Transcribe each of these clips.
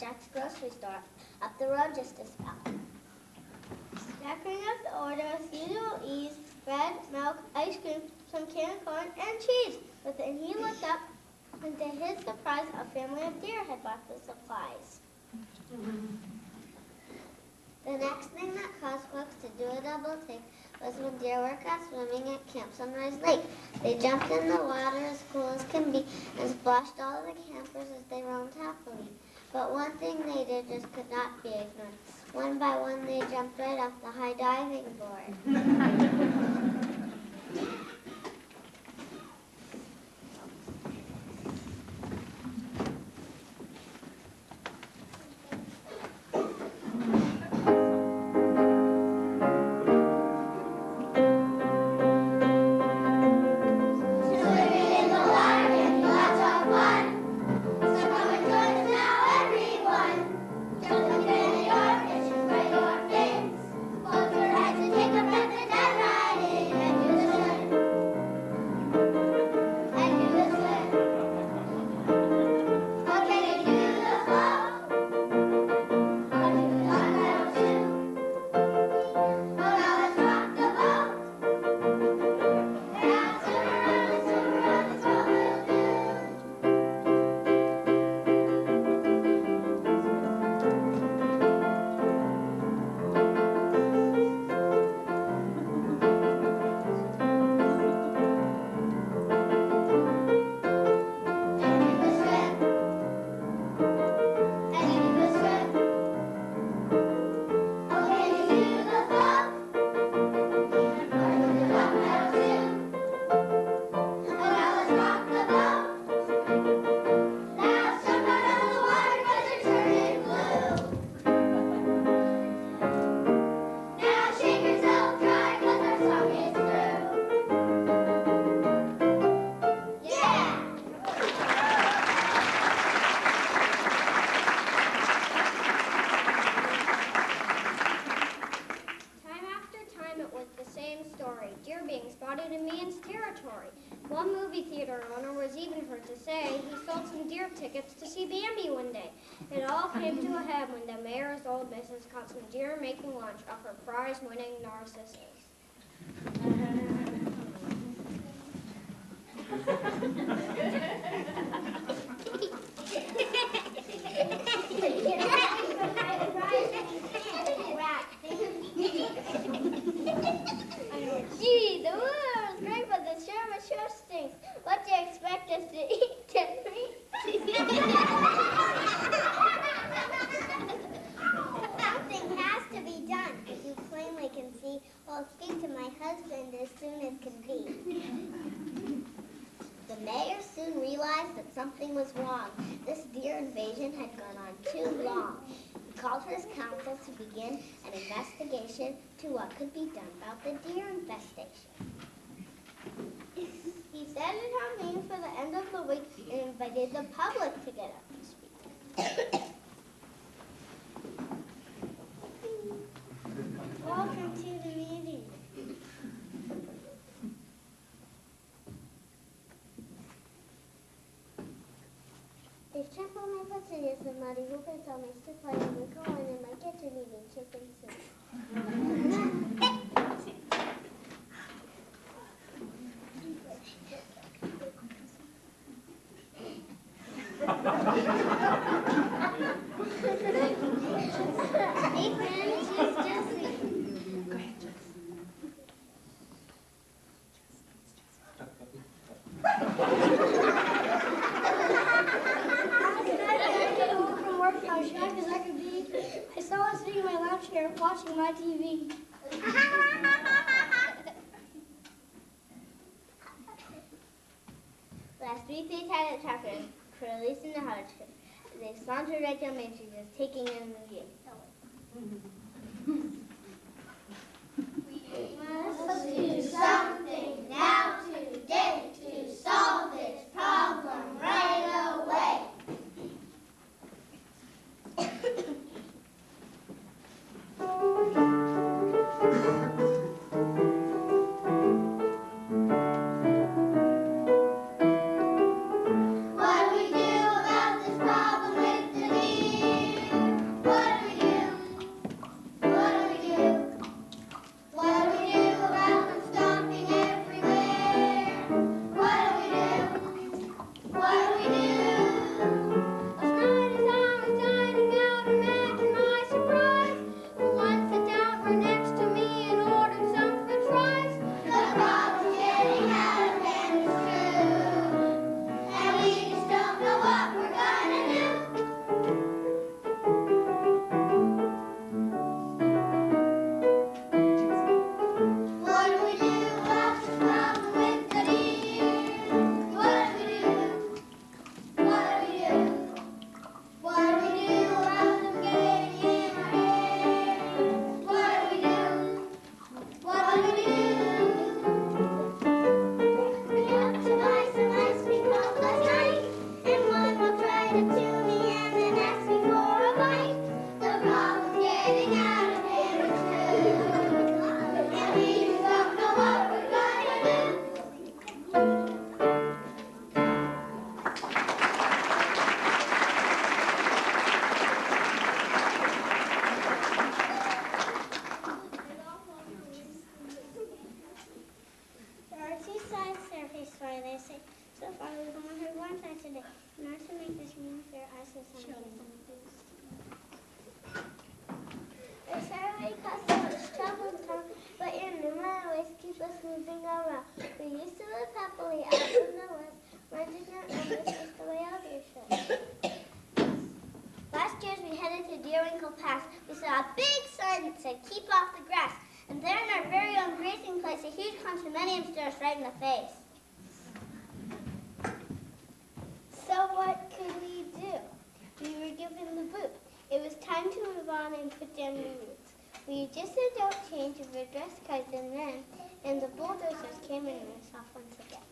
Jack's grocery store up the road just a spell. Stacking up the order with usual ease, bread, milk, ice cream, some canned corn, and cheese. But then he looked up, and to his surprise, a family of deer had bought the supplies. The next thing that caused folks to do a double take was when deer were caught swimming at Camp Sunrise Lake. They jumped in the water as cool as can be and splashed all of the campers as they roamed happily. But one thing they did just could not be ignored. One by one, they jumped right off the high diving board. One movie theater owner was even heard to say he sold some deer tickets to see Bambi one day. It all came to a head when the mayor's old missus caught some deer making lunch off her prize-winning narcissus. Gee, the weather was great, but the Sherman sure stinks. What do you expect us to eat, Henry? Something has to be done. As you plainly can see, I'll speak to my husband as soon as can be. The mayor soon realized that something was wrong. This deer invasion had gone on too long. He called for his council to begin an investigation to what could be done about the deer infestation. He set a town meeting for the end of the week and invited the public to get up to speak. Welcome to the meeting. If trample my pussy is the muddy who can tell me to play and go in my kitchen eating chicken soup. Hey, friend, she's Jessie. Go ahead, How shocked as I could be, I saw her sitting in my lounge chair watching my TV. Last week they tied up trackers, Curly's in the house. They sauntered right down Main Street, just taking in the view. We must do something now today to solve this problem right away. What do we do? years, we headed to Deerwinkle Pass. We saw a big sign that said, "Keep off the grass." And there in our very own grazing place, a huge condominium stood us right in the face. So what could we do? We were given the boot. It was time to move on and put down the roots. We just said don't change of our dress codes and the bulldozers came in and us off once again.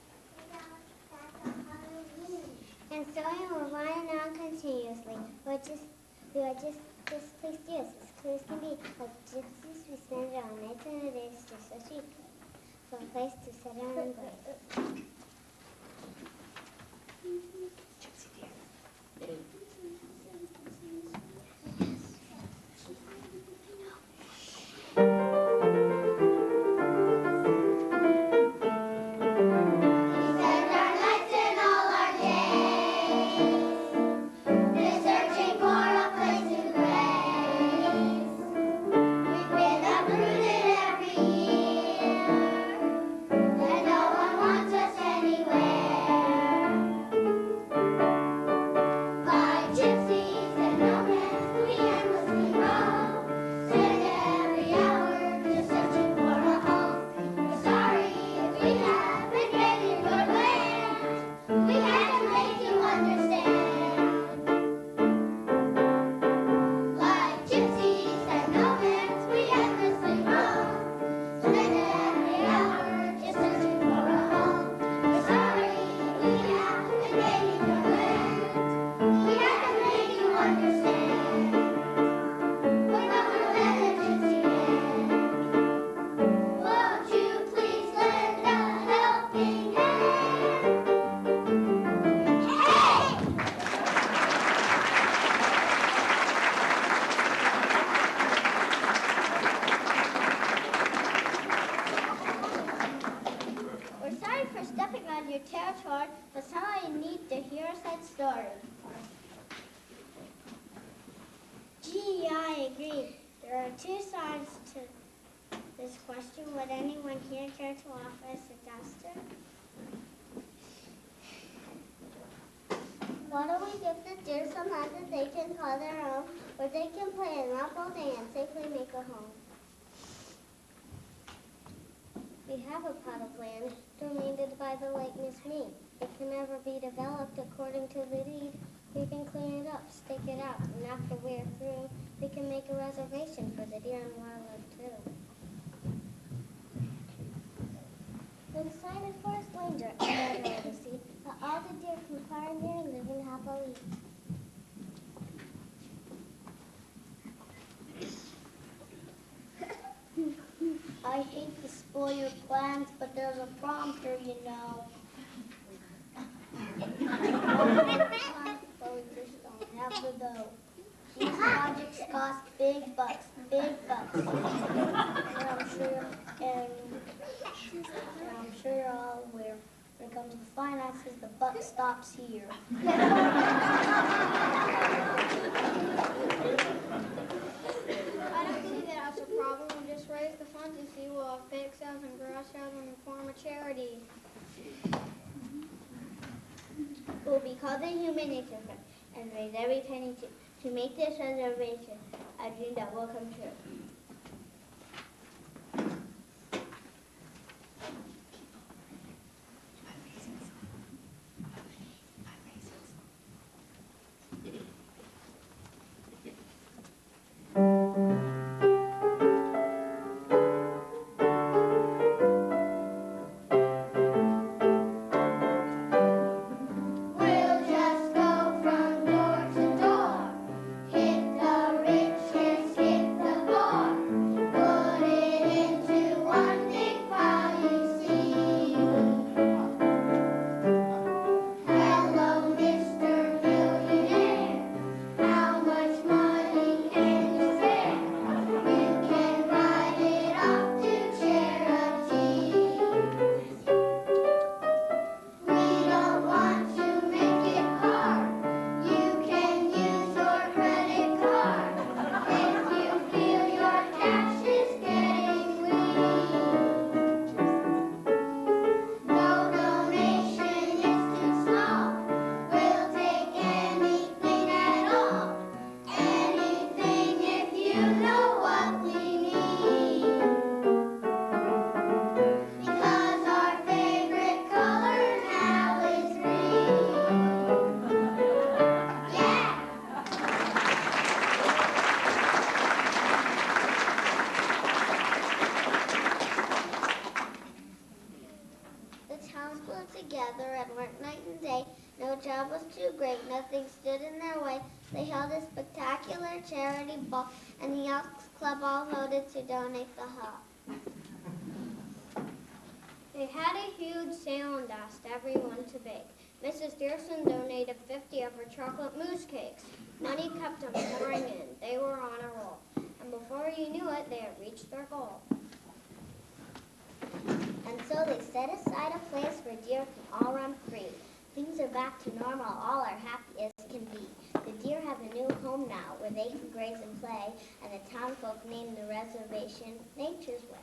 And so we were running on continuously. We were just this place is as clear as can be. Like gypsies, we spend our nights and our days just searching for a place to set our own graves. Your territory, but somebody needs to hear us that story. Gee, I agree. There are two sides to this question. Would anyone here care to offer us a duster? Why don't we give the deer some land that they can call their own, where they can play and romp all day and safely make a home? We have a plot of land donated by the late Miss Me. It can never be developed according to the deed. We can clean it up, stake it out, and after we're through, we can make a reservation for the deer and wildlife too. We'll sign a forest ranger and to see that all the deer from far and near live in happily. I hate to spoil your plans, but there's a prompter, you know. But we just don't have the dough. These projects cost big bucks, big bucks. And I'm sure you're all aware, when it comes to finances, the buck stops here. I don't see that as a problem. We'll just raise the funds and see we'll have bake sales and garage sales and form a charity. We'll be called the Human Nature Fund and raise every penny to make this reservation a dream that will come true. Door, hit the rich and skip the poor. held a spectacular charity ball, and the Elks Club all voted to donate the hall. They had a huge sale and asked everyone to bake. Mrs. Dearson donated 50 of her chocolate mousse cakes. Money kept on pouring in. They were on a roll. And before you knew it, they had reached their goal. And so they set aside a place where deer can all run free. Things are back to normal, all are happy as can be. The deer have a new home now where they can graze and play, and the townfolk named the reservation Nature's Way.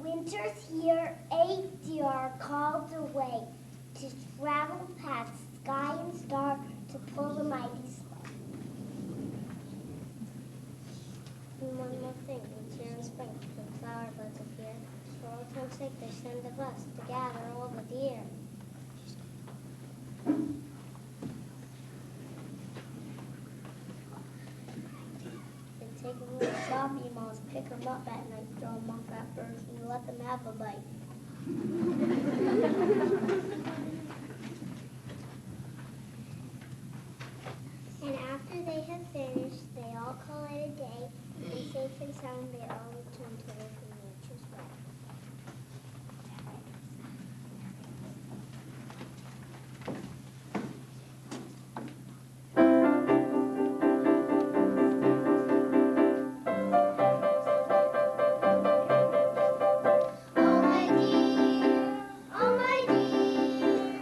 Winter's here, 8 deer are called away to travel past sky and star to pull the mighty sleigh. And one more thing, each year in spring, when flower buds appear, for all time's sake they send of us to gather all the deer. They take a little shopping malls, pick them up at night, throw them off at first, and let them have a bite. And after they have finished, they all call it a day, and safe and sound they all return to live in nature's way. Oh my dear,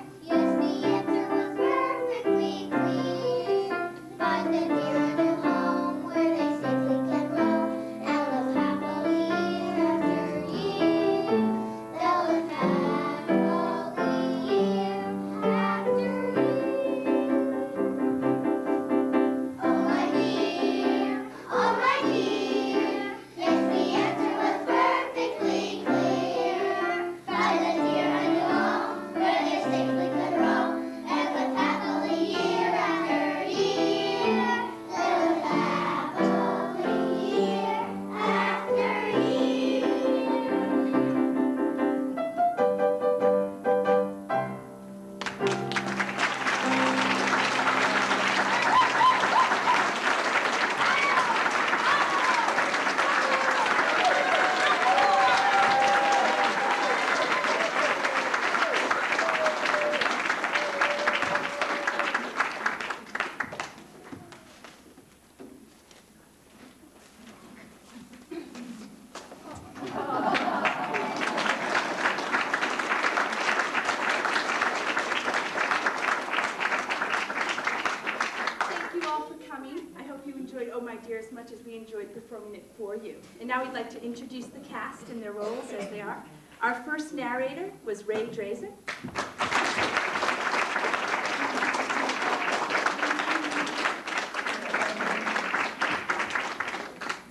coming. I hope you enjoyed Oh My Dear as much as we enjoyed performing it for you. And now we'd like to introduce the cast and their roles as they are. Our first narrator was Ray Drazen.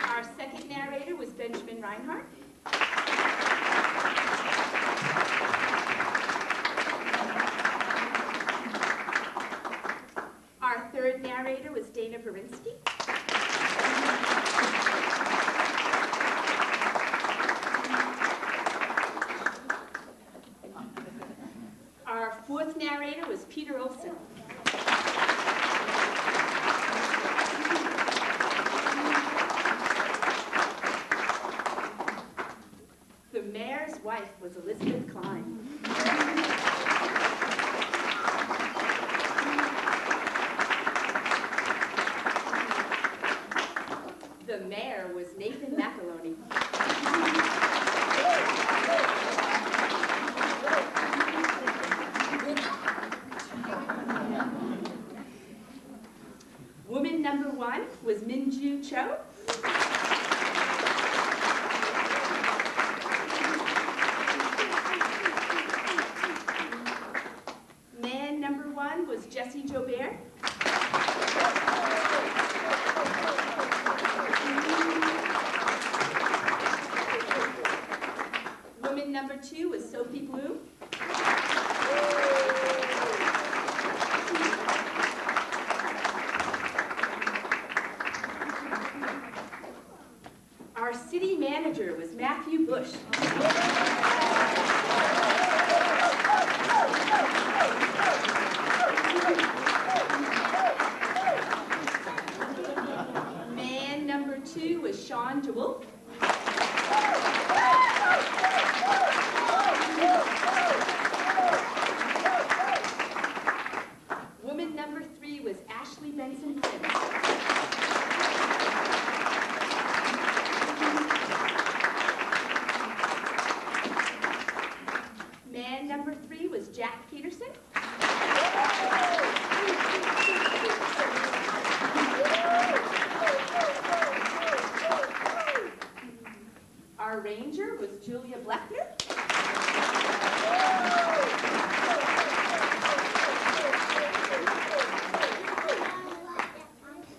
Our second narrator was Benjamin Reinhardt. Our third narrator was Dana Verinsky. Our fourth narrator was Peter Olson. The mayor's wife was Elizabeth Klein. The mayor was Nathan McAloney. Woman number one was Minju Cho. Man number one was Jesse Jobert. Woman number two was Sophie Bloom. Our city manager was Matthew Bush. Man number two was Sean DeWolf. Woman number three was Ashley Benson Prince. Man number three was Jack Peterson. Our ranger was Julia Bleckner.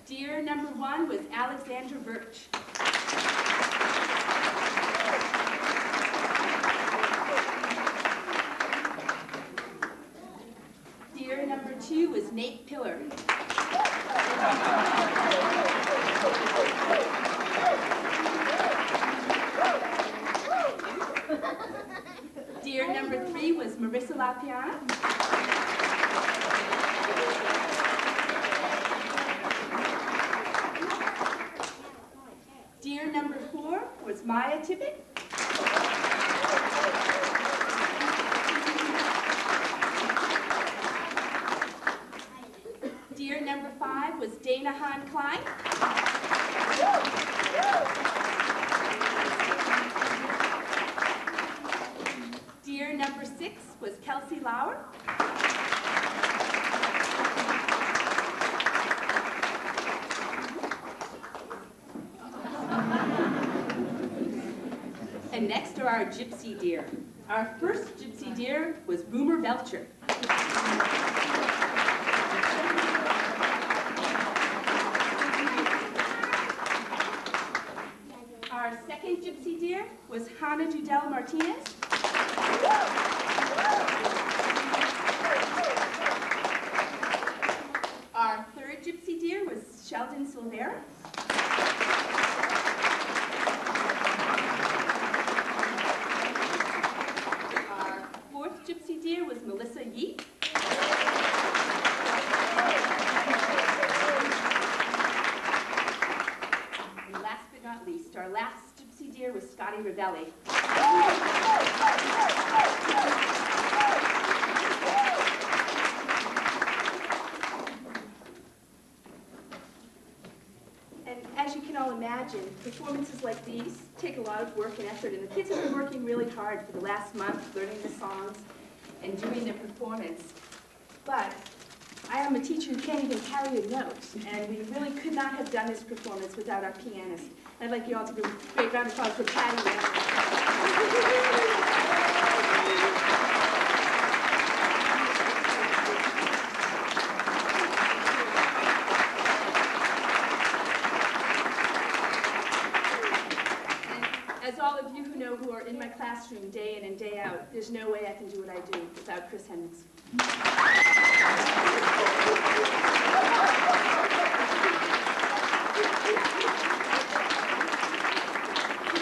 Deer number one was Alexandra Birch. Deer number two was Nate Pillar. Deer number three was Marissa LaPiana. Deer number four was Maya Tippett. Deer number five was Dana Hahn Klein. Deer number six was Kelsey Lauer. And next are our gypsy deer. Our first gypsy deer was Boomer Belcher. Our second gypsy deer was Hannah Judell Martinez. Our third gypsy deer was Sheldon Silvera. Our fourth gypsy deer was Melissa Yee. And last but not least, our last gypsy deer was Scotty Ravelli. And as you can all imagine, performances like these take a lot of work and effort, and the kids have been working really hard for the last month, learning the songs and doing their performance. But I am a teacher who can't even carry a note, and we really could not have done this performance without our pianist. I'd like you all to give a great round of applause for Patty. As all of you who know who are in my classroom day in and day out, there's no way I can do what I do without Chris Hendricks. You're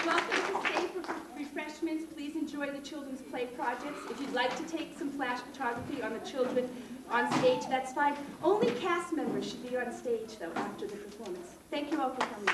welcome to stay for refreshments. Please enjoy the children's play projects. If you'd like to take some flash photography on the children on stage, that's fine. Only cast members should be on stage, though, after the performance. Thank you all for coming.